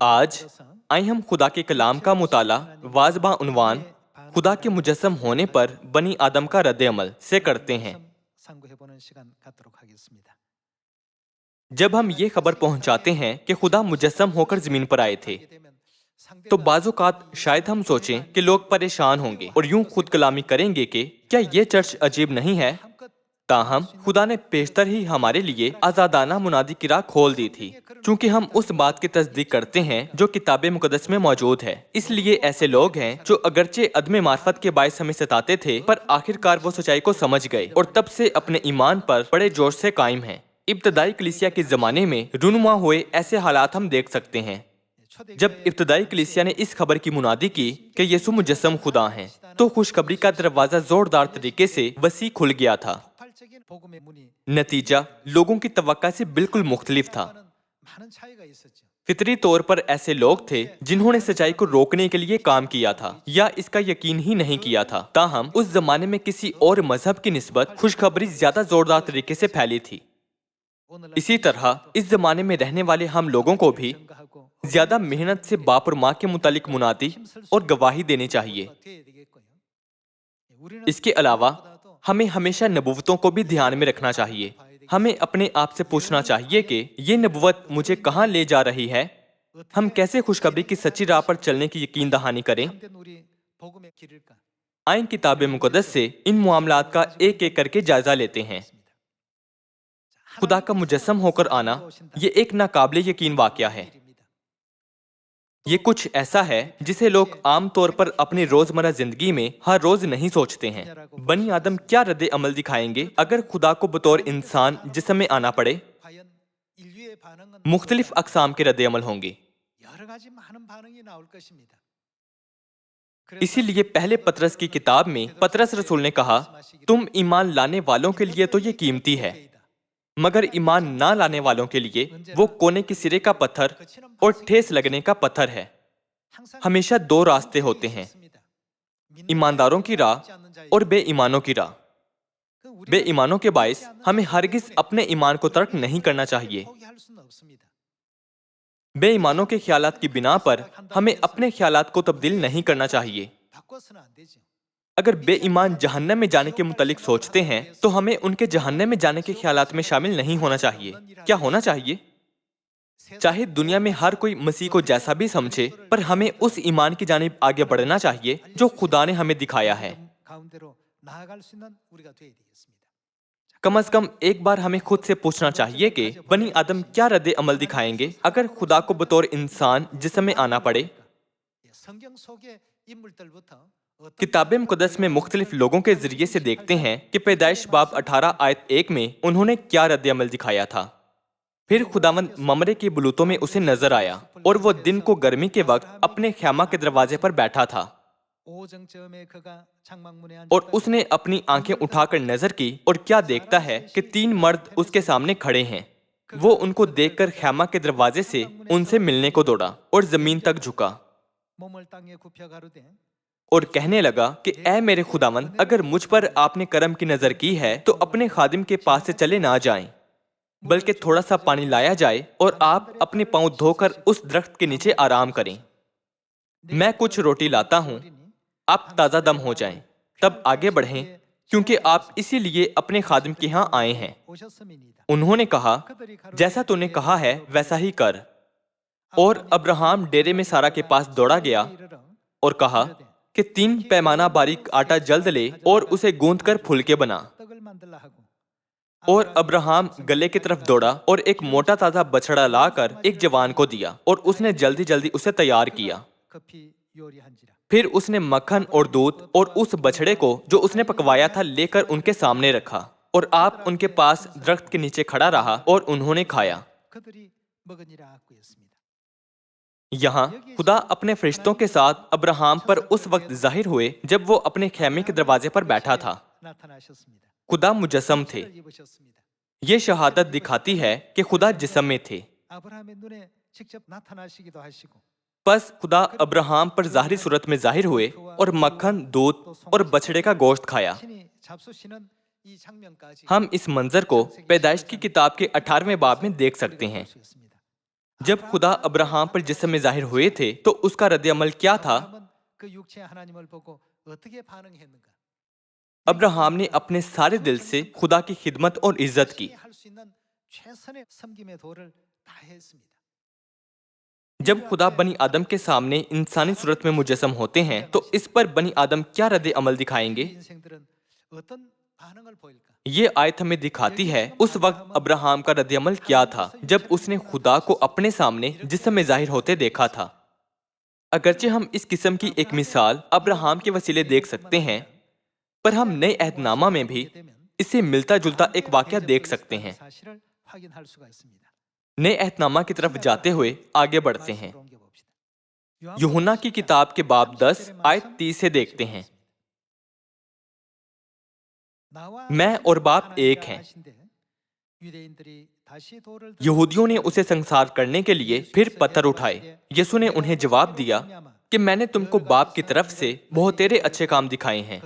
आज आइए हम खुदा के कलाम का मुताला वाज़बा उन्वान खुदा के मुजस्सम होने पर बनी आदम का रद्द अमल से करते हैं। जब हम ये खबर पहुंचाते हैं कि खुदा मुजस्सम होकर जमीन पर आए थे, तो बाज़-औक़ात शायद हम सोचें कि लोग परेशान होंगे और यूं खुद कलामी करेंगे कि क्या ये चर्च अजीब नहीं है। ताहम खुदा ने पेशतर ही हमारे लिए आज़ादाना मुनादी की राह खोल दी थी, चूंकि हम उस बात की तस्दीक करते हैं जो किताब मुक़द्दस में मौजूद है। इसलिए ऐसे लोग हैं जो अगरचे अदम मार्फत के बायस हमें सताते थे, पर आखिरकार वो सच्चाई को समझ गए और तब से अपने ईमान पर बड़े जोश से कायम हैं। इब्तदाई कलीसिया के ज़माने में रूनुमा हुए ऐसे हालात हम देख सकते हैं। जब इब्तदाई कलीसिया ने इस खबर की मुनादी की कि यीशु मुजस्सम खुदा हैं, तो खुशखबरी का दरवाज़ा ज़ोरदार तरीके से वसी खुल गया था। नतीजा लोगों की तवक्का से बिल्कुल मुख्तलिफ था। फितरी तौर पर ऐसे लोग थे जिन्होंने सच्चाई को रोकने के लिए काम किया था या इसका यकीन ही नहीं किया था। ताहम उस जमाने में किसी और मजहब की निस्बत खुशखबरी ज्यादा जोरदार तरीके से फैली थी। इसी तरह इस जमाने में रहने वाले हम लोगों को भी ज्यादा मेहनत से बाप और माँ के मुतालिक मुनादी और गवाही देनी चाहिए। इसके अलावा हमें हमेशा नबूवतों को भी ध्यान में रखना चाहिए। हमें अपने आप से पूछना चाहिए कि ये नबूवत मुझे कहाँ ले जा रही है। हम कैसे खुशखबरी की सच्ची राह पर चलने की यकीन दहानी करें। आइन किताब मुक़द्दस से इन मामलात का एक एक करके जायजा लेते हैं। खुदा का मुजस्सम होकर आना ये एक नाकाबिले यकीन वाकया है। ये कुछ ऐसा है जिसे लोग आम तौर पर अपनी रोजमर्रा जिंदगी में हर रोज नहीं सोचते हैं। बनी आदम क्या रद्द अमल दिखाएंगे अगर खुदा को बतौर इंसान जिस्म में आना पड़े। मुख्तलिफ अक़साम के रद्द अमल होंगे। इसीलिए पहले पतरस की किताब में पतरस रसूल ने कहा, तुम ईमान लाने वालों के लिए तो ये कीमती है, मगर ईमान ना लाने वालों के लिए वो कोने के सिरे का पत्थर और ठेस लगने का पत्थर है। हमेशा दो रास्ते होते हैं, ईमानदारों की राह और बेईमानों की राह। बेईमानों के बायस हमें हरगिज अपने ईमान को तर्क नहीं करना चाहिए। बेईमानों के ख्यालात की बिना पर हमें अपने ख्यालात को तब्दील नहीं करना चाहिए। अगर बेईमान जहन्नम में जाने के मुतालिक सोचते हैं, तो हमें उनके जहन्नम में जाने के ख्यालात में शामिल नहीं होना चाहिए। क्या होना चाहिए? चाहे दुनिया में हर कोई मसीह को जैसा भी समझे, पर हमें उस ईमान की जानिब आगे बढ़ना चाहिए जो खुदा ने हमें दिखाया है। कम से कम एक बार हमें खुद से पूछना चाहिए कि बनी आदम क्या रद्द अमल दिखाएंगे अगर खुदा को बतौर इंसान जिस्म में आना पड़े। किताब मुक़द्दस में मुख्तलिफ लोगों के जरिए से देखते हैं कि पैदाइश बाब 18 आयत 1 में उन्होंने क्या रद्द अमल दिखाया था। फिर खुदावंद ममरे के बुलूतों में उसे नजर आया और वो दिन को गर्मी के वक्त अपने ख़ैमा के दरवाजे पर बैठा था, और उसने अपनी आंखें उठाकर नजर की और क्या देखता है कि 3 मर्द उसके सामने खड़े हैं। वो उनको देखकर ख़ैमा के दरवाजे से उनसे मिलने को दौड़ा और जमीन तक झुका और कहने लगा कि ऐ मेरे खुदावंद, अगर मुझ पर आपने करम की नजर की है तो अपने खादिम के पास से चले ना जाएं, बल्कि थोड़ा सा पानी लाया जाए और आप अपने पांव धोकर उस दरख्त के नीचे आराम करें। मैं कुछ रोटी लाता हूं, आप ताजा दम हो जाएं, तब आगे बढ़ें, क्योंकि आप इसीलिए अपने खादिम के यहाँ आए हैं। उन्होंने कहा, जैसा तूने कहा है वैसा ही कर। और अब्राहम डेरे में सारा के पास दौड़ा गया और कहा कि 3 पैमाना बारीक आटा जल्द ले और उसे गूंथ कर फुलके बना। और अब्राहम गले की तरफ दौड़ा और एक मोटा ताजा बछड़ा लाकर एक जवान को दिया और उसने जल्दी जल्दी उसे तैयार किया। फिर उसने मक्खन और दूध और उस बछड़े को जो उसने पकवाया था लेकर उनके सामने रखा, और आप उनके पास दरख्त के नीचे खड़ा रहा और उन्होंने खाया। यहाँ खुदा अपने फरिश्तों के साथ अब्राहम पर उस वक्त जाहिर हुए जब वो अपने खेमे के दरवाजे पर बैठा था। खुदा मुजस्सम थे। ये शहादत दिखाती है कि खुदा जिस्म में थे। बस खुदा अब्राहम पर ज़ाहिरी सूरत में जाहिर हुए और मक्खन, दूध और बछड़े का गोश्त खाया। हम इस मंजर को पैदाइश की किताब के 18वें बाब में देख सकते हैं। जब खुदा अब्राहम पर जिस्म में जाहिर हुए थे तो उसका रद्द अमल क्या था? अब्राहम ने अपने सारे दिल से खुदा की खिदमत और इज्जत की। जब खुदा बनी आदम के सामने इंसानी सूरत में मुजस्सम होते हैं तो इस पर बनी आदम क्या रद्द अमल दिखाएंगे? ये आयत हमें दिखाती है उस वक्त अब्राहम का रद्द अमल क्या था जब उसने खुदा को अपने सामने जिस्म में जाहिर होते देखा था। अगरचे हम इस किस्म की एक मिसाल अब्राहम के वसीले देख सकते हैं, पर हम नए अहदनामा में भी इससे मिलता जुलता एक वाकया देख सकते हैं। नए अहदनामा की तरफ जाते हुए आगे बढ़ते हैं। यूहन्ना की किताब के बाब 10 आयत 30 से देखते हैं, मैं और बाप एक हैं। यहूदियों ने उसे संसार करने के लिए फिर पत्थर उठाए। यीशु ने उन्हें जवाब दिया कि मैंने तुमको बाप की तरफ से बहुत तेरे अच्छे काम दिखाए हैं,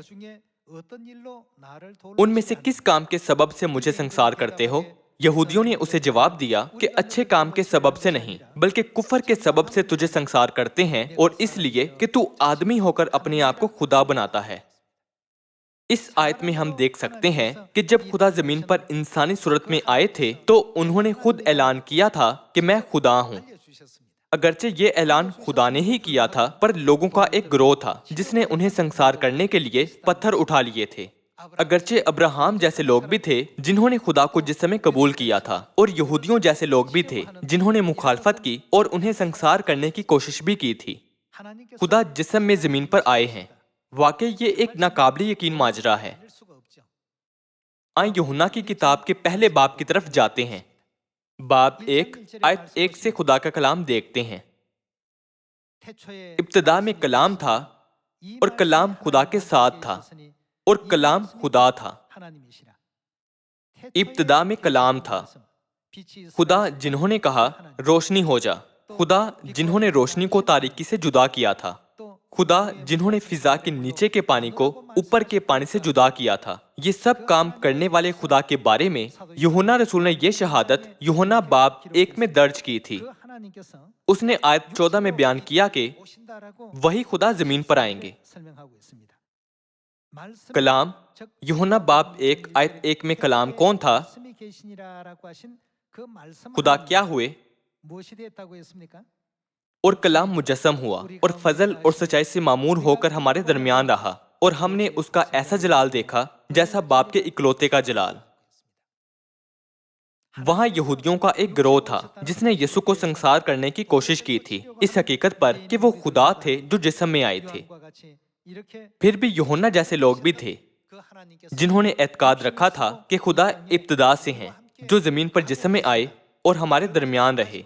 उनमें से किस काम के सबब से मुझे संसार करते हो? यहूदियों ने उसे जवाब दिया कि अच्छे काम के सबब से नहीं बल्कि कुफर के सबब से तुझे संसार करते हैं, और इसलिए कि तू आदमी होकर अपने आप को खुदा बनाता है। इस आयत में हम देख सकते हैं कि जब खुदा जमीन पर इंसानी सूरत में आए थे तो उन्होंने खुद ऐलान किया था कि मैं खुदा हूँ। अगरचे ये ऐलान खुदा ने ही किया था, पर लोगों का एक गिरोह था जिसने उन्हें संसार करने के लिए पत्थर उठा लिए थे। अगरचे अब्राहम जैसे लोग भी थे जिन्होंने खुदा को जिस समय कबूल किया था, और यहूदियों जैसे लोग भी थे जिन्होंने मुखालफत की और उन्हें संसार करने की कोशिश भी की थी। खुदा जिस्म में जमीन पर आए हैं। वाकई ये एक नाकाबिल यकीन माजरा है। आइए यूहन्ना की किताब के पहले बाब की तरफ जाते हैं। बाब 1 आयत 1 से खुदा का कलाम देखते हैं। इब्तिदा में कलाम था और कलाम खुदा के साथ था और कलाम खुदा था। इब्तिदा में कलाम था। खुदा जिन्होंने कहा रोशनी हो जा, खुदा जिन्होंने रोशनी को तारीकी से जुदा किया था, खुदा जिन्होंने फिजा के नीचे के पानी को ऊपर के पानी से जुदा किया था। ये सब काम करने वाले खुदा के बारे में यूहन्ना रसूल ने ये शहादत यूहन्ना बाब 1 में दर्ज की थी। उसने आयत 14 में बयान किया कि वही खुदा जमीन पर आएंगे। कलाम यूहन्ना बाब 1 आयत 1 में कलाम कौन था? खुदा क्या हुए? और कलाम मुजस्सम हुआ और फजल और सच्चाई से मामूर होकर हमारे दरमियान रहा, और हमने उसका ऐसा जलाल देखा जैसा बाप के इकलौते का जलाल। वहां यहूदियों का एक गिरोह था जिसने यीशु को संसार करने की कोशिश की थी, इस हकीकत पर कि वो खुदा थे जो जिस्म में आए थे। फिर भी यूहन्ना जैसे लोग भी थे जिन्होंने एतकाद रखा था कि खुदा इब्तिदा से हैं, जो जमीन पर जिस्म में आए और हमारे दरमियान रहे।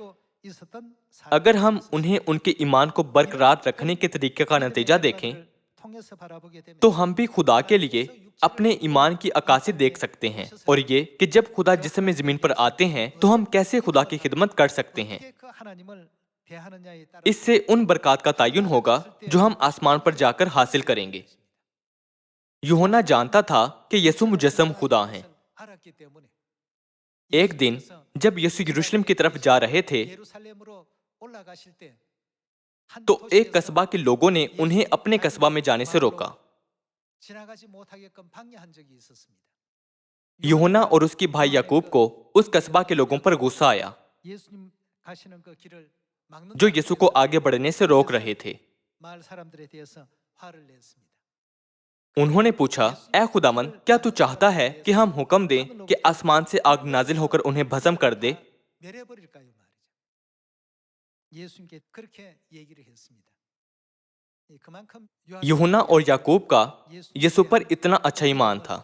अगर हम उन्हें उनके ईमान को बरकरार रखने के तरीके का नतीजा देखें तो हम भी खुदा के लिए अपने ईमान की अक्कासी देख सकते हैं, और ये कि जब खुदा जिस्म में जमीन पर आते हैं तो हम कैसे खुदा की खिदमत कर सकते हैं। इससे उन बरकत का तयन होगा जो हम आसमान पर जाकर हासिल करेंगे। यूहन्ना जानता था कि यीशु मुजस्सम खुदा हैं। एक दिन जब यीशु यरूशलेम की तरफ जा रहे थे तो एक कस्बा के लोगों ने उन्हें अपने कस्बा में जाने से रोका। यूहन्ना और उसके भाई याकूब को उस कस्बा के लोगों पर गुस्सा आया जो यीशु को आगे बढ़ने से रोक रहे थे। उन्होंने पूछा, ऐ खुदावन, क्या तू चाहता है कि हम हुक्म दें कि आसमान से आग नाजिल होकर उन्हें भस्म कर दे? यूहन्ना और याकूब का यीशु पर इतना अच्छा ईमान था।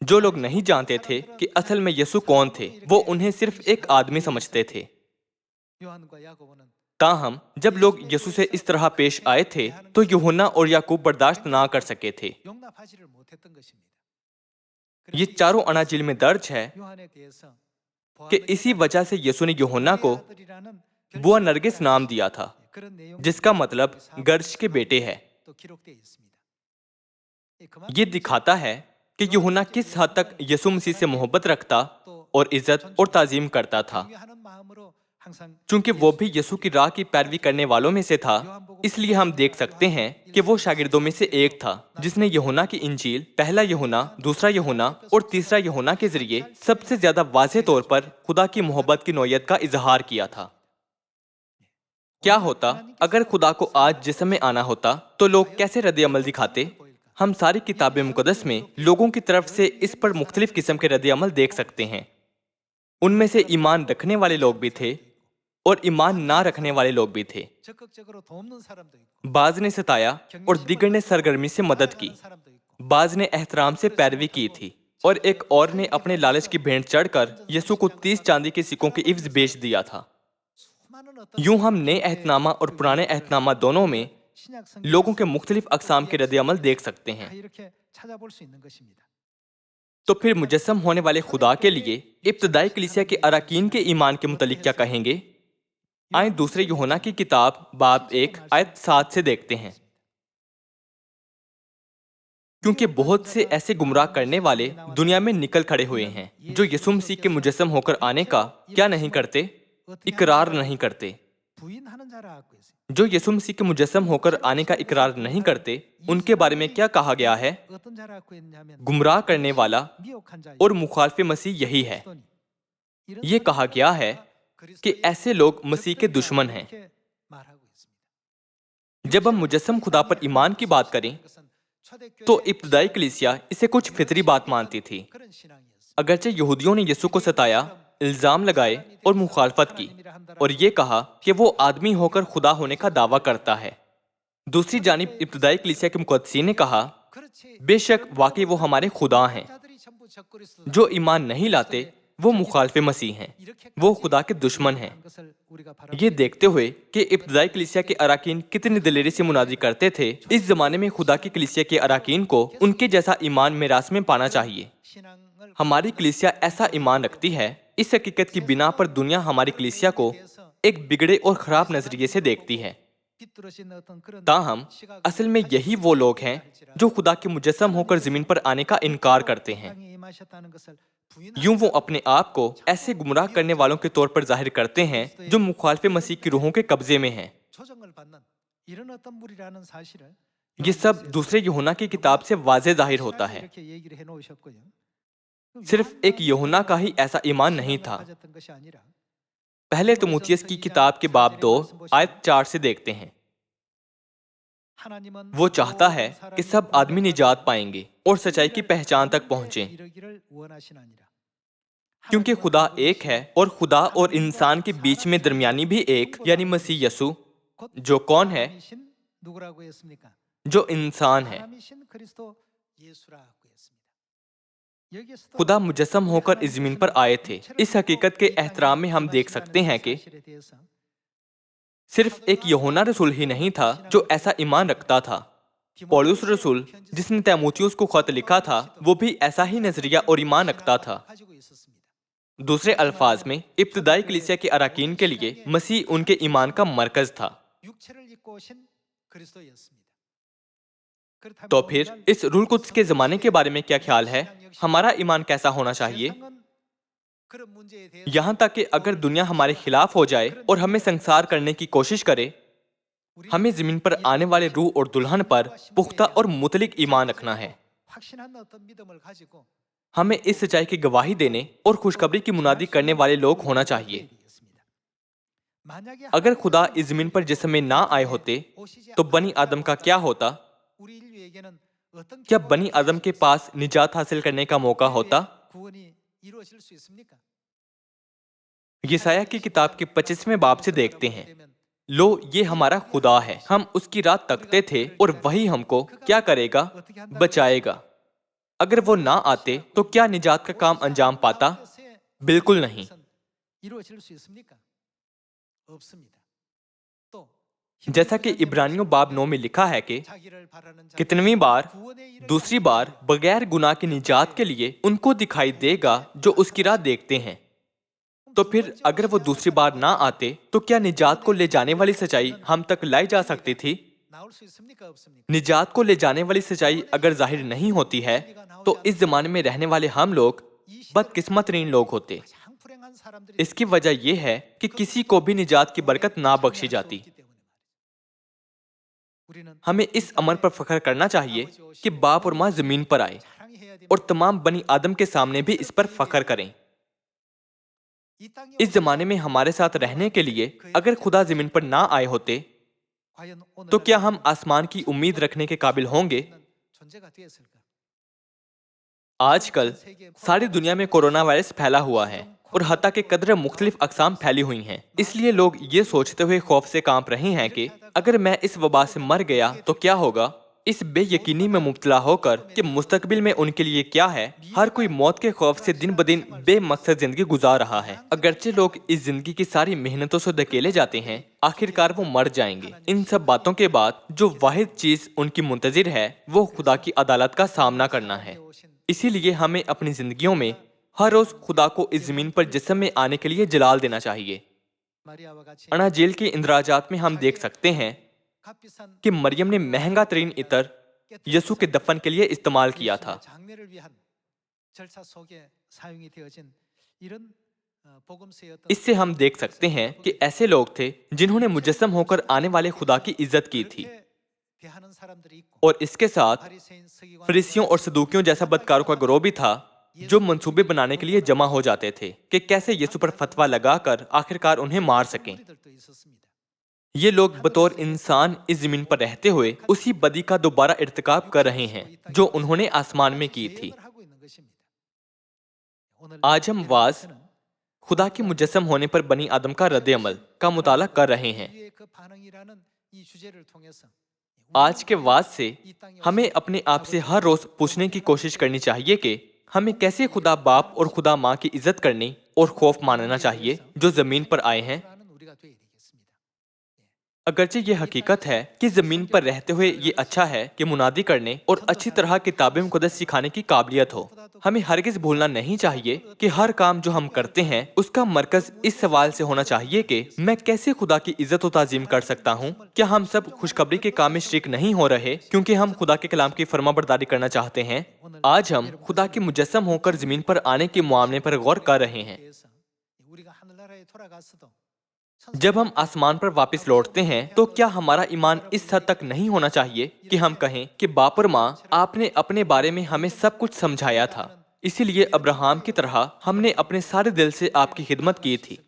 जो लोग नहीं जानते थे कि असल में यीशु कौन थे, वो उन्हें सिर्फ एक आदमी समझते थे। ताहम जब लोग यीशु से इस तरह पेश आए थे तो यूहन्ना और याकूब बर्दाश्त ना कर सके थे। ये चारों अनाजिल में दर्ज है कि इसी वजह से यीशु ने यूहन्ना को बुआ नरगिस नाम दिया था, जिसका मतलब गर्ज के बेटे है। ये दिखाता है कि यूहन्ना किस हद तक यीशु मसीह से मोहब्बत रखता اور عزت اور تعظیم کرتا تھا۔ چونکہ وہ بھی یسوع کی راہ کی پیروی کرنے والوں میں سے تھا، اس لیے ہم دیکھ سکتے ہیں کہ وہ شاگردوں میں سے ایک تھا جس نے یوحنا کی انجیل، پہلا یوحنا، دوسرا یوحنا اور تیسرا یوحنا کے ذریعے سب سے زیادہ واضح طور پر خدا کی محبت کی نوعیت کا اظہار کیا تھا۔ کیا ہوتا اگر خدا کو آج جسم میں آنا ہوتا تو لوگ کیسے رد عمل دکھاتے؟ ہم ساری کتاب مقدس میں لوگوں کی طرف سے اس پر مختلف قسم کے رد عمل دیکھ سکتے ہیں۔ ان میں سے ایمان رکھنے والے لوگ بھی تھے اور ایمان نہ رکھنے والے لوگ بھی تھے۔ بعض نے ستایا اور دیگر نے سرگرمی سے مدد کی، بعض نے احترام سے پیروی کی تھی اور ایک اور نے اپنے لالچ کی بھینٹ چڑھ کر یسوع کو 30 چاندی کے سکوں کے عوض بیچ دیا تھا۔ یوں ہم نئے عہد نامہ اور پرانے عہد نامہ دونوں میں لوگوں کے مختلف اقسام کے رد عمل دیکھ سکتے ہیں۔ تو پھر مجسم ہونے والے خدا کے لیے ابتدائی کلیسیا کے اراکین کے ایمان کے متعلق کیا کہیں گے؟ آئیں دوسرے یوحنا کی کتاب باب 1 آیت 7 سے دیکھتے ہیں۔ کیونکہ بہت سے ایسے گمراہ کرنے والے دنیا میں نکل کھڑے ہوئے ہیں جو یسوع مسیح کے مجسم ہو کر آنے کا کیا نہیں کرتے؟ اقرار نہیں کرتے۔ جو یسوع مسیح کے مجسم ہو کر آنے کا اقرار نہیں کرتے، ان کے بارے میں کیا کہا گیا ہے؟ گمراہ کرنے والا اور مخالف مسیح یہی ہے۔ یہ کہا گیا ہے کہ ایسے لوگ مسیح کے دشمن ہیں۔ جب ہم مجسم خدا پر ایمان کی بات کریں تو ابتدائی کلیسیا اسے کچھ فطری بات مانتی تھی۔ اگرچہ یہودیوں نے یسوع کو ستایا، الزام لگائے اور مخالفت کی اور یہ کہا کہ وہ آدمی ہو کر خدا ہونے کا دعویٰ کرتا ہے، دوسری جانب ابتدائی کلیسیا کے مقدسین نے کہا بے شک واقعی وہ ہمارے خدا ہیں۔ جو ایمان نہیں لاتے وہ مخالف مسیح ہیں، وہ خدا کے دشمن ہیں۔ یہ دیکھتے ہوئے کہ ابتدائی کلیسیا کے اراکین کتنی دلیری سے منادی کرتے تھے، اس زمانے میں خدا کی کلیسیا کے اراکین کو ان کے جیسا ایمان میراث میں پانا چاہیے۔ ہماری کلیسیا ایسا ایمان رکھتی ہے، اس حقیقت کی بنا پر دنیا ہماری کلیسیا کو ایک بگڑے اور خراب نظریے سے دیکھتی ہے۔ تاہم اصل میں یہی وہ لوگ ہیں جو خدا کے مجسم ہو کر زمین پر آنے کا انکار کرتے ہیں۔ یوں وہ اپنے آپ کو ایسے گمراہ کرنے والوں کے طور پر ظاہر کرتے ہیں جو مخالف مسیح کی روحوں کے قبضے میں ہیں۔ یہ سب دوسرے یوحنا کی کتاب سے واضح ظاہر ہوتا ہے۔ صرف ایک یوحنا کا ہی ایسا ایمان نہیں تھا۔ پہلے تimotheus کی کتاب کے باب 2 آیت 4 سے دیکھتے ہیں۔ وہ چاہتا ہے کہ سب آدمی نجات پائیں گے اور سچائی کی پہچان تک پہنچیں، کیونکہ خدا ایک ہے اور خدا اور انسان کے بیچ میں درمیانی بھی ایک، یعنی مسیح یسوع، جو کون ہے؟ جو انسان ہے۔ خدا مجسم ہو کر اس زمین پر آئے تھے۔ اس حقیقت کے احترام میں ہم دیکھ سکتے ہیں کہ صرف ایک یوحنا رسول ہی نہیں تھا جو ایسا ایمان رکھتا تھا۔ پولس رسول جس نے تیموتھیوس کو خط لکھا تھا وہ بھی ایسا ہی نظریہ اور ایمان رکھتا تھا۔ دوسرے الفاظ میں ابتدائی کلیسیا کے اراکین کے لیے مسیح ان کے ایمان کا مرکز تھا۔ تو پھر اس روح القدس کے زمانے کے بارے میں کیا خیال ہے؟ ہمارا ایمان کیسا ہونا چاہیے؟ یہاں تک کہ اگر دنیا ہمارے خلاف ہو جائے اور ہمیں سنسار کرنے کی کوشش کرے، ہمیں زمین پر آنے والے روح اور دلہن پر پختہ اور مطلق ایمان رکھنا ہے۔ ہمیں اس سچائی کی گواہی دینے اور خوشخبری کی منادی کرنے والے لوگ ہونا چاہیے۔ اگر خدا اس زمین پر جسم میں نہ آئے ہوتے تو بنی آدم کا کیا ہوتا؟ کیا بنی آدم کے پاس نجات حاصل کرنے کا موقع ہوتا؟ یسایہ کی کتاب کے 25ویں باب سے دیکھتے ہیں، لو یہ ہمارا خدا ہے، ہم اس کی راہ تکتے تھے اور وہی ہم کو کیا کرے گا؟ بچائے گا۔ اگر وہ نہ آتے تو کیا نجات کا کام انجام پاتا؟ بالکل نہیں۔ جیسا کہ عبرانیوں باب 9 میں لکھا ہے کہ کتنویں بار، دوسری بار بغیر گناہ کی نجات کے لیے ان کو دکھائی دے گا جو اس کی راہ دیکھتے ہیں۔ تو پھر اگر وہ دوسری بار نہ آتے تو کیا نجات کو لے جانے والی سچائی ہم تک لائی جا سکتی تھی؟ نجات کو لے جانے والی سچائی اگر ظاہر نہیں ہوتی ہے تو اس زمانے میں رہنے والے ہم لوگ बदकिस्मत तरीन लोग होते। इसकी वजह यह है कि किसी को भी निजात की बरकत ना बख्शी जाती। हमें इस अमर पर फख्र करना चाहिए कि बाप और माँ जमीन पर आए, और तमाम बनी आदम के सामने भी इस पर फख्र करें। इस जमाने में हमारे साथ रहने के लिए अगर खुदा जमीन पर ना आए होते तो क्या हम आसमान की उम्मीद रखने के काबिल होंगे? आजकल सारी दुनिया में कोरोना वायरस फैला हुआ है और हत्ता के कदर मुख्तलिफ अकसाम फैली हुई हैं। इसलिए लोग ये सोचते हुए खौफ से कांप रहे हैं कि अगर मैं इस वबा से मर गया तो क्या होगा। इस बेयकीनी में मुब्तला होकर कि मुस्तकबिल में उनके लिए क्या है, हर कोई मौत के खौफ से दिन ब दिन बेमकसद जिंदगी गुजार रहा है। अगरचे लोग इस जिंदगी की सारी मेहनतों से धकेले जाते हैं, आखिरकार वो मर जाएंगे। इन सब बातों के बाद जो वाहिद चीज उनकी मुंतजिर है वो खुदा की अदालत का सामना करना है। इसीलिए हमें अपनी जिंदगियों में हर रोज खुदा को इस जमीन पर जिस्म में आने के लिए जलाल देना चाहिए। अनाजील के इंदराजात में हम देख सकते हैं कि मरियम ने महंगा तरीन इतर यसु के दफन के लिए इस्तेमाल किया था। इससे हम देख सकते हैं कि ऐसे लोग थे जिन्होंने मुजस्सम होकर आने वाले खुदा की इज्जत की थी, और इसके साथ फरीसियों और सदूकियों जैसा बदकारों का गिरोह भी था जो मंसूबे बनाने के लिए जमा हो जाते थे कि कैसे यीशु पर फतवा लगाकर आखिरकार उन्हें मार सकें। ये लोग बतौर इंसान इस जमीन पर रहते हुए उसी बदी का दोबारा इर्तिकाब कर रहे हैं जो उन्होंने आसमान में की थी। आज हम वाज खुदा के मुजस्सम होने पर बनी आदम का रद्द अमल का मुताला कर रहे हैं। आज के वाज से हमें अपने आप से हर रोज पूछने की कोशिश करनी चाहिए कि हमें कैसे खुदा बाप और खुदा माँ की इज्जत करनी और खौफ मानना चाहिए जो जमीन पर आए हैं। अगरचे ये हकीकत है कि जमीन पर रहते हुए ये अच्छा है कि मुनादी करने और अच्छी तरह किताब मुक़द्दस सिखाने की काबिलियत हो। हमें हरगिज भूलना नहीं चाहिए कि हर काम जो हम करते हैं उसका मरकज इस सवाल से होना चाहिए कि मैं कैसे खुदा की इज्जत और ताज़ीम कर सकता हूँ। क्या हम सब खुशखबरी के काम में शरीक नहीं हो रहे क्योंकि हम खुदा के कलाम की फरमाबरदारी करना चाहते हैं? आज हम खुदा के मुजस्सम होकर जमीन पर आने के मामले पर गौर कर रहे हैं। जब हम आसमान पर वापस लौटते हैं तो क्या हमारा ईमान इस हद तक नहीं होना चाहिए कि हम कहें कि बाप और माँ, आपने अपने बारे में हमें सब कुछ समझाया था, इसीलिए अब्राहम की तरह हमने अपने सारे दिल से आपकी खिदमत की थी।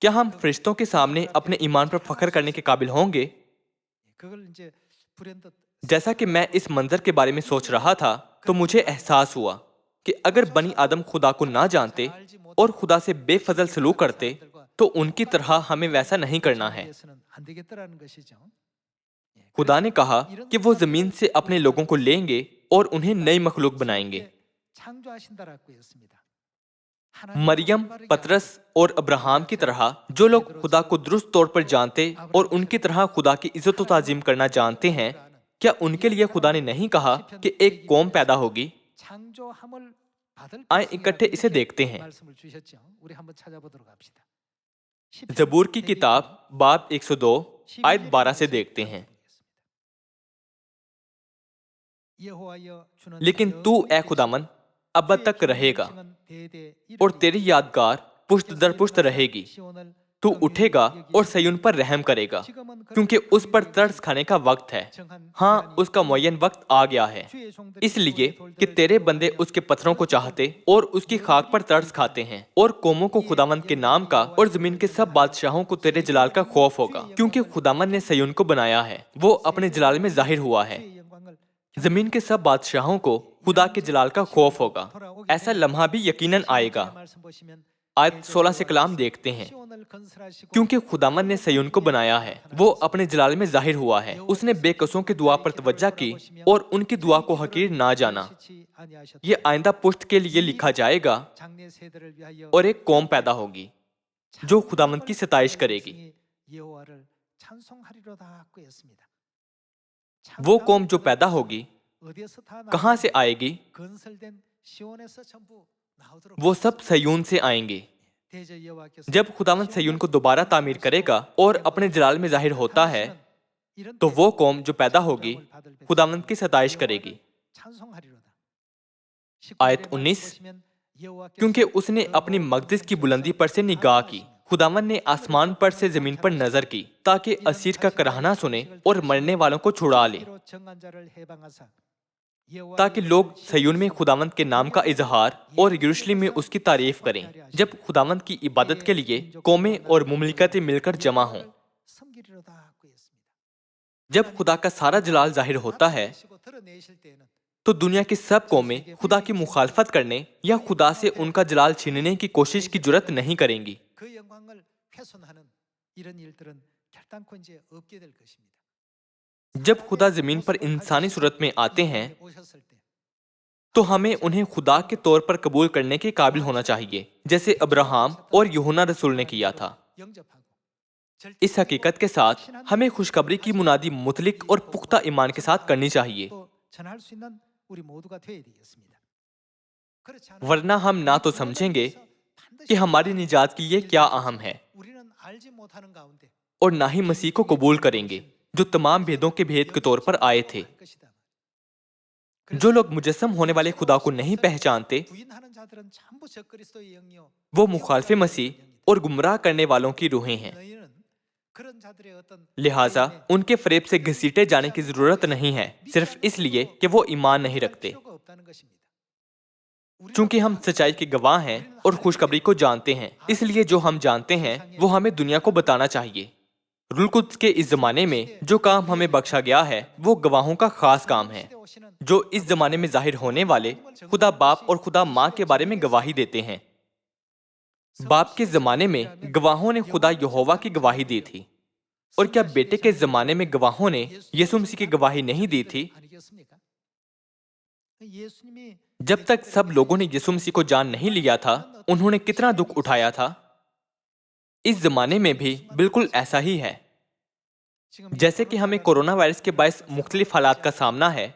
क्या हम फरिश्तों के सामने अपने ईमान पर फख्र करने के काबिल होंगे? जैसा कि मैं इस मंजर के बारे में सोच रहा था तो मुझे एहसास हुआ कि अगर बनी आदम खुदा को ना जानते और खुदा से बेफजल सलूक करते तो उनकी तरह हमें वैसा नहीं करना है। खुदा ने कहा कि वो जमीन से अपने लोगों को लेंगे और उन्हें नई मखलूक बनाएंगे। मरियम, पतरस और अब्राहम की तरह जो लोग खुदा को दुरुस्त तौर पर जानते और उनकी तरह खुदा की इज्जत व ताजीम करना जानते हैं, क्या उनके लिए खुदा ने नहीं कहा कि एक कौम पैदा होगी? आए इकट्ठे इसे देखते हैं। ज़बूर की किताब बाब 102 आयत 12 से देखते हैं। लेकिन तू ए खुदामन अब तक रहेगा और तेरी यादगार पुश्त दर पुश्त रहेगी। तू उठेगा और सयून पर रहम करेगा क्योंकि उस पर तरस खाने का वक्त है। हाँ, उसका मुअय्यन वक्त आ गया है, इसलिए कि तेरे बंदे उसके पत्थरों को चाहते और उसकी खाक पर तरस खाते हैं। और कौमों को खुदावंद के नाम का और जमीन के सब बादशाहों को तेरे जलाल का खौफ होगा, क्योंकि खुदावंद ने सयून को बनाया है, वो अपने जलाल में जाहिर हुआ है। जमीन के सब बादशाहों को खुदा के जलाल का खौफ होगा। ऐसा लम्हा भी यकीनन आएगा। आयत 16 से कलाम देखते हैं। क्योंकि खुदामन ने सयून को बनाया है, वो अपने जलाल में जाहिर हुआ है। उसने बेकसों की दुआ पर तवज्जो की और उनकी दुआ को हकीर ना जाना। ये आइंदा पुश्त के लिए लिखा जाएगा और एक कौम पैदा होगी जो खुदामंद की सताइश करेगी। वो कौम जो पैदा होगी कहाँ से आएगी? वो सब सयून से आएंगे। जब खुदावंद सयून को दोबारा तामीर करेगा और अपने जलाल में जाहिर होता है तो वो कौम जो पैदा होगी खुदावंद की सताइश करेगी। आयत 19, کیونکہ اس نے اپنی مقدس کی بلندی پر سے نگاہ کی۔ خداوند نے آسمان پر سے زمین پر نظر کی تاکہ اسیر کا کراہنا سنے اور مرنے والوں کو چھڑا لے، تاکہ لوگ صہیون میں خداوند کے نام کا اظہار اور یروشلم میں اس کی تعریف کریں، جب خداوند کی عبادت کے لیے قومیں اور مملکتیں مل کر جمع ہوں۔ جب خدا کا سارا جلال ظاہر ہوتا ہے تو دنیا کی سب قومیں خدا کی مخالفت کرنے یا خدا سے ان کا جلال چھیننے کی کوشش کی جرات نہیں کریں گی۔ جب خدا زمین پر انسانی صورت میں آتے ہیں تو ہمیں انہیں خدا کے طور پر قبول کرنے کے قابل ہونا چاہیے، جیسے ابراہم اور یوحنا رسول نے کیا تھا۔ اس حقیقت کے ساتھ ہمیں خوشخبری کی منادی مطلق اور پختہ ایمان کے ساتھ کرنی چاہیے، ورنہ ہم نہ تو سمجھیں گے کہ ہماری نجات کے لیے کیا اہم ہے، اور نہ ہی مسیح کو قبول کریں گے جو تمام بھیدوں کے بھید کے طور پر آئے تھے۔ جو لوگ مجسم ہونے والے خدا کو نہیں پہچانتے وہ مخالف مسیح اور گمراہ کرنے والوں کی روحیں ہیں، لہٰذا ان کے فریب سے گھسیٹے جانے کی ضرورت نہیں ہے، صرف اس لیے کہ وہ ایمان نہیں رکھتے۔ چونکہ ہم سچائی کے گواہ ہیں اور خوشخبری کو جانتے ہیں، اس لیے جو ہم جانتے ہیں وہ ہمیں دنیا کو بتانا چاہیے۔ روح القدس کے اس زمانے میں جو کام ہمیں بخشا گیا ہے وہ گواہوں کا خاص کام ہے، جو اس زمانے میں ظاہر ہونے والے خدا باپ اور خدا ماں کے بارے میں گواہی دیتے ہیں۔ باپ کے زمانے میں گواہوں نے خدا یہوہ کی گواہی دی تھی، اور کیا بیٹے کے زمانے میں گواہوں نے یسوع مسیح کی گواہی نہیں دی تھی؟ جب تک سب لوگوں نے یسوع مسیح کو جان نہیں لیا تھا انہوں نے کتنا دکھ اٹھایا تھا۔ اس زمانے میں بھی بالکل ایسا ہی ہے۔ جیسے کہ ہمیں کورونا وائرس کے باعث مختلف حالات کا سامنا ہے،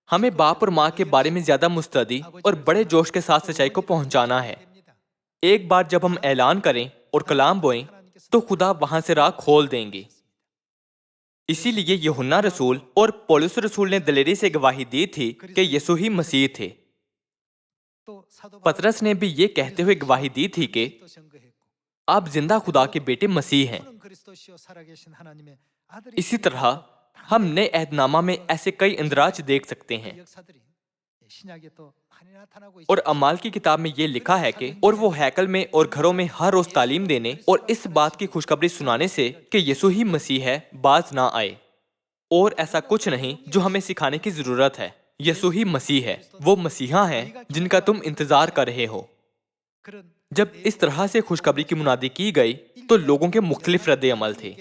ہمیں باپ اور ماں کے بارے میں زیادہ مستعدی اور بڑے جوش کے ساتھ سچائی کو پہنچانا ہے۔ ایک بار جب ہم اعلان کریں اور کلام بوئیں تو خدا وہاں سے راہ کھول دیں گے۔ اسی لیے یوحنا رسول اور پولس رسول نے دلیری سے گواہی دی تھی کہ یسوع ہی مسیح تھے۔ پطرس نے بھی یہ کہتے ہوئے گواہی دی تھی کہ آپ زندہ خدا کے بیٹے مسیح ہیں۔ اسی طرح ہم نئے عہد نامہ میں ایسے کئی اندراج دیکھ سکتے ہیں، اور اعمال کی کتاب میں یہ لکھا ہے کہ اور وہ ہیکل میں اور گھروں میں ہر روز تعلیم دینے اور اس بات کی خوشخبری سنانے سے کہ یسوع ہی مسیح ہے باز نہ آئے۔ اور ایسا کچھ نہیں جو ہمیں سکھانے کی ضرورت ہے، یسوع ہی مسیح ہے، وہ مسیحا ہیں جن کا تم انتظار کر رہے ہو۔ جب اس طرح سے خوشخبری کی منادی کی گئی تو لوگوں کے مختلف رد عمل تھے۔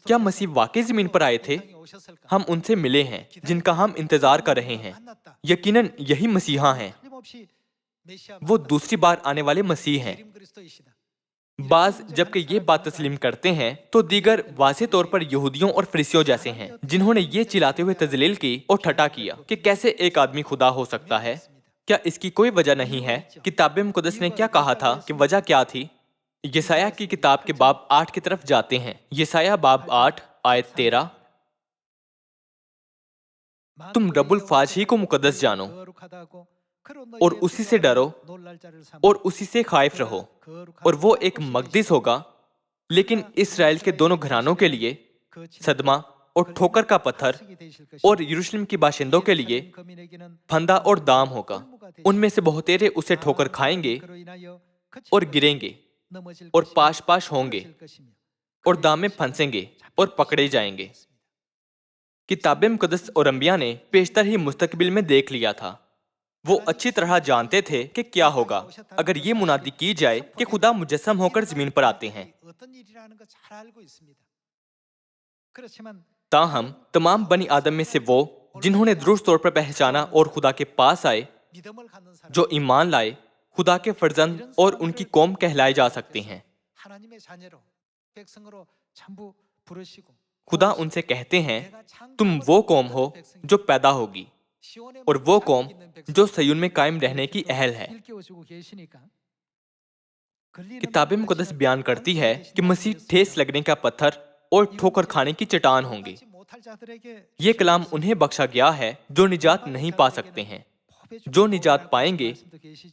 کیا مسیح واقعی زمین پر آئے تھے؟ ہم ان سے ملے ہیں جن کا ہم انتظار کر رہے ہیں، یقیناً یہی مسیحا ہیں، وہ دوسری بار آنے والے مسیح ہیں۔ بعض جبکہ یہ بات تسلیم کرتے ہیں تو دیگر واضح طور پر یہودیوں اور فریسیوں جیسے ہیں جنہوں نے یہ چلاتے ہوئے تذلیل کی اور ٹھٹا کیا کہ کیسے ایک آدمی خدا ہو سکتا ہے۔ کیا اس کی کوئی وجہ نہیں ہے؟ کتاب مقدس نے کیا کہا تھا کہ وجہ کیا تھی؟ یسایہ کی کتاب کے باب 8 کی طرف جاتے ہیں۔ یسایہ باب 8 آیت 13، تم رب الفاظ ہی کو مقدس جانو اور اسی سے ڈرو اور اسی سے خائف رہو، اور وہ ایک مقدس ہوگا، لیکن اسرائیل کے دونوں گھرانوں کے لیے صدمہ اور ٹھوکر کا پتھر، اور یروشلم کی باشندوں کے لیے پھندا اور دام ہوگا۔ ان میں سے بہتیرے اسے ٹھوکر کھائیں گے اور گریں گے اور پاش پاش ہوں گے اور دام میں پھنسیں گے اور پکڑے جائیں گے۔ کتاب مقدس اور انبیاء نے پیشتر ہی مستقبل میں دیکھ لیا تھا۔ وہ اچھی طرح جانتے تھے کہ کیا ہوگا اگر یہ منادی کی جائے کہ خدا مجسم ہو کر زمین پر آتے ہیں۔ تاہم تمام بنی آدم میں سے وہ جنہوں نے درست طور پر پہچانا اور خدا کے پاس آئے، جو ایمان لائے، خدا کے فرزند اور ان کی قوم کہلائے جا سکتے ہیں۔ خدا ان سے کہتے ہیں تم وہ قوم ہو جو پیدا ہوگی اور وہ قوم جو صیون میں قائم رہنے کی اہل ہے۔ کتاب مقدس بیان کرتی ہے کہ مسیح ٹھیس لگنے کا پتھر اور ٹھوکر کھانے کی چٹان ہوں گے۔ یہ کلام انہیں بخشا گیا ہے جو نجات نہیں پا سکتے ہیں۔ جو نجات پائیں گے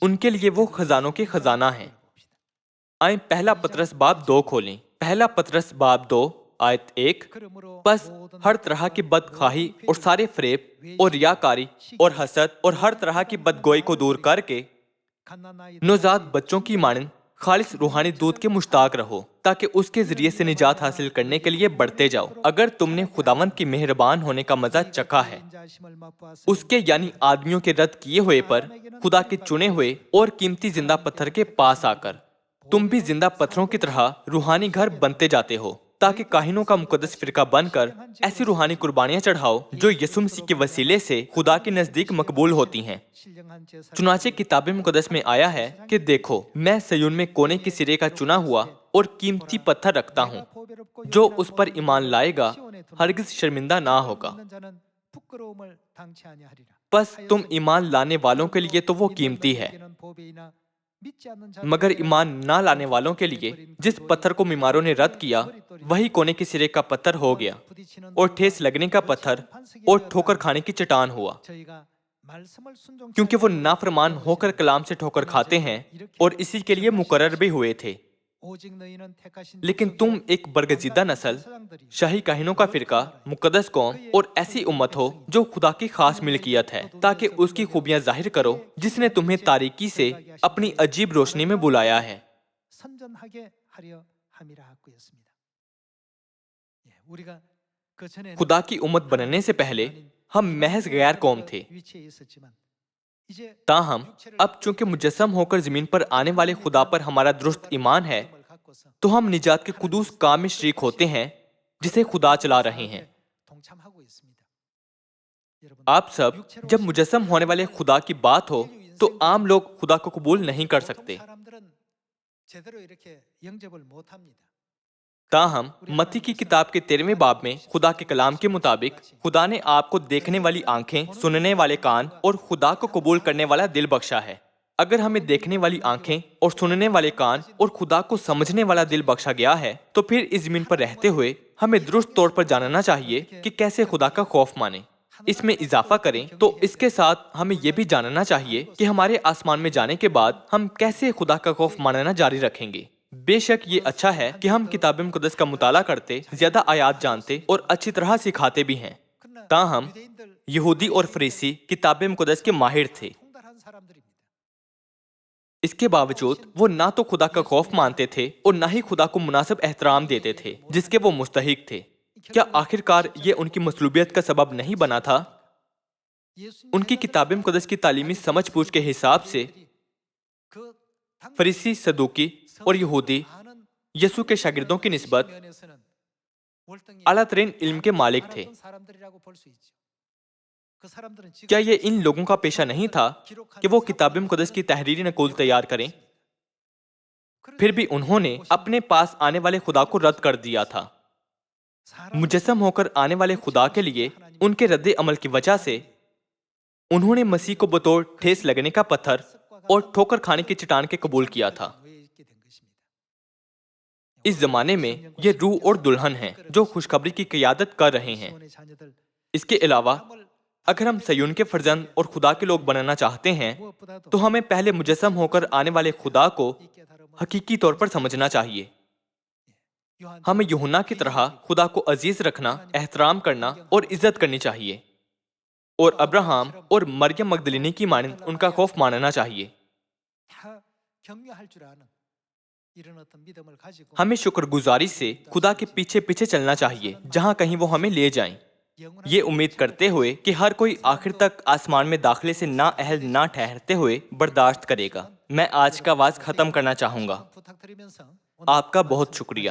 ان کے لیے وہ خزانوں کے خزانہ ہیں۔ آئیں پہلا پطرس باب 2 کھولیں۔ پہلا پطرس باب 2 آیت 1۔ بس ہر طرح کی بدخواہی اور سارے فریب اور ریاکاری اور حسد اور ہر طرح کی بدگوئی کو دور کر کے نوزاد بچوں کی مانند خالص روحانی دودھ کے مشتاق رہو، تاکہ اس کے ذریعے سے نجات حاصل کرنے کے لیے بڑھتے جاؤ۔ اگر تم نے خداوند کی مہربان ہونے کا مزہ چکھا ہے، اس کے یعنی آدمیوں کے رد کیے ہوئے پر خدا کے چنے ہوئے اور قیمتی زندہ پتھر کے پاس آ کر تم بھی زندہ پتھروں کی طرح روحانی گھر بنتے جاتے ہو، تاکہ کاہنوں کا مقدس فرقہ بن کر ایسی روحانی قربانیاں چڑھاؤ جو یسوع مسیح کے وسیلے سے خدا کے نزدیک مقبول ہوتی ہیں۔ چنانچہ کتاب مقدس میں آیا ہے کہ دیکھو، میں سیون میں کونے کے سرے کا چنا ہوا اور قیمتی پتھر رکھتا ہوں، جو اس پر ایمان لائے گا ہرگز شرمندہ نہ ہوگا۔ بس تم ایمان لانے والوں کے لیے تو وہ قیمتی ہے، مگر ایمان نہ لانے والوں کے لیے جس پتھر کو معماروں نے رد کیا وہی کونے کے سرے کا پتھر ہو گیا اور ٹھیس لگنے کا پتھر اور ٹھوکر کھانے کی چٹان ہوا، کیونکہ وہ نافرمان ہو کر کلام سے ٹھوکر کھاتے ہیں اور اسی کے لیے مقرر بھی ہوئے تھے۔ لیکن تم ایک برگزیدہ نسل، شاہی کاہنوں کا فرقہ، مقدس قوم اور ایسی امت ہو جو خدا کی خاص ملکیت ہے، تاکہ اس کی خوبیاں ظاہر کرو جس نے تمہیں تاریکی سے اپنی عجیب روشنی میں بلایا ہے۔ خدا کی امت بننے سے پہلے ہم محض غیر قوم تھے، تاہم اب چونکہ مجسم ہو کر زمین پر آنے والے خدا پر ہمارا درست ایمان ہے تو ہم نجات کے قدوس کام میں شریک ہوتے ہیں جسے خدا چلا رہے ہیں۔ آپ سب جب مجسم ہونے والے خدا کی بات ہو تو عام لوگ خدا کو قبول نہیں کر سکتے، تاہم متی کی کتاب کے 13ویں باب میں خدا کے کلام کے مطابق خدا نے آپ کو دیکھنے والی آنکھیں، سننے والے کان اور خدا کو قبول کرنے والا دل بخشا ہے۔ اگر ہمیں دیکھنے والی آنکھیں اور سننے والے کان اور خدا کو سمجھنے والا دل بخشا گیا ہے تو پھر اس زمین پر رہتے ہوئے ہمیں درست طور پر جاننا چاہیے کہ کیسے خدا کا خوف مانیں۔ اس میں اضافہ کریں تو اس کے ساتھ ہمیں یہ بھی جاننا چاہیے کہ ہمارے آسمان میں جانے کے بعد ہم کیسے خدا کا خوف ماننا جاری رکھیں گے۔ بے شک یہ اچھا ہے کہ ہم کتاب مقدس کا مطالعہ کرتے، زیادہ آیات جانتے اور اچھی طرح سکھاتے بھی ہیں، تاہم یہودی اور فریسی کتاب مقدس کے ماہر تھے۔ اس کے باوجود وہ نہ تو خدا کا خوف مانتے تھے اور نہ ہی خدا کو مناسب احترام دیتے تھے جس کے وہ مستحق تھے۔ کیا آخرکار یہ ان کی مصلوبیت کا سبب نہیں بنا تھا؟ ان کی کتاب مقدس کی تعلیمی سمجھ بوجھ کے حساب سے فریسی، صدوقی اور یہودی یسوع کے شاگردوں کی نسبت اعلیٰ ترین علم کے مالک تھے۔ کیا یہ ان لوگوں کا پیشہ نہیں تھا کہ وہ کتاب مقدس کی تحریری نقول تیار کریں؟ پھر بھی انہوں نے اپنے پاس آنے والے خدا کو رد کر دیا تھا۔ مجسم ہو کر آنے والے خدا کے لیے ان کے رد عمل کی وجہ سے انہوں نے مسیح کو بطور ٹھیس لگنے کا پتھر اور ٹھوکر کھانے کی چٹان کے قبول کیا تھا۔ اس زمانے میں یہ روح اور دلہن ہیں جو خوشخبری کی قیادت کر رہے ہیں۔ اس کے علاوہ اگر ہم سیون کے فرزند اور خدا کے لوگ بننا چاہتے ہیں تو ہمیں پہلے مجسم ہو کر آنے والے خدا کو حقیقی طور پر سمجھنا چاہیے۔ ہمیں یوحنا کی طرح خدا کو عزیز رکھنا، احترام کرنا اور عزت کرنی چاہیے، اور ابراہم اور مریم مگدلینی کی مانند ان کا خوف ماننا چاہیے۔ ہمیں شکر گزاری سے خدا کے پیچھے پیچھے چلنا چاہیے جہاں کہیں وہ ہمیں لے جائیں، یہ امید کرتے ہوئے کہ ہر کوئی آخر تک آسمان میں داخلے سے نا اہل نہ ٹھہرتے ہوئے برداشت کرے گا۔ میں آج کا واعظ ختم کرنا چاہوں گا۔ آپ کا بہت شکریہ۔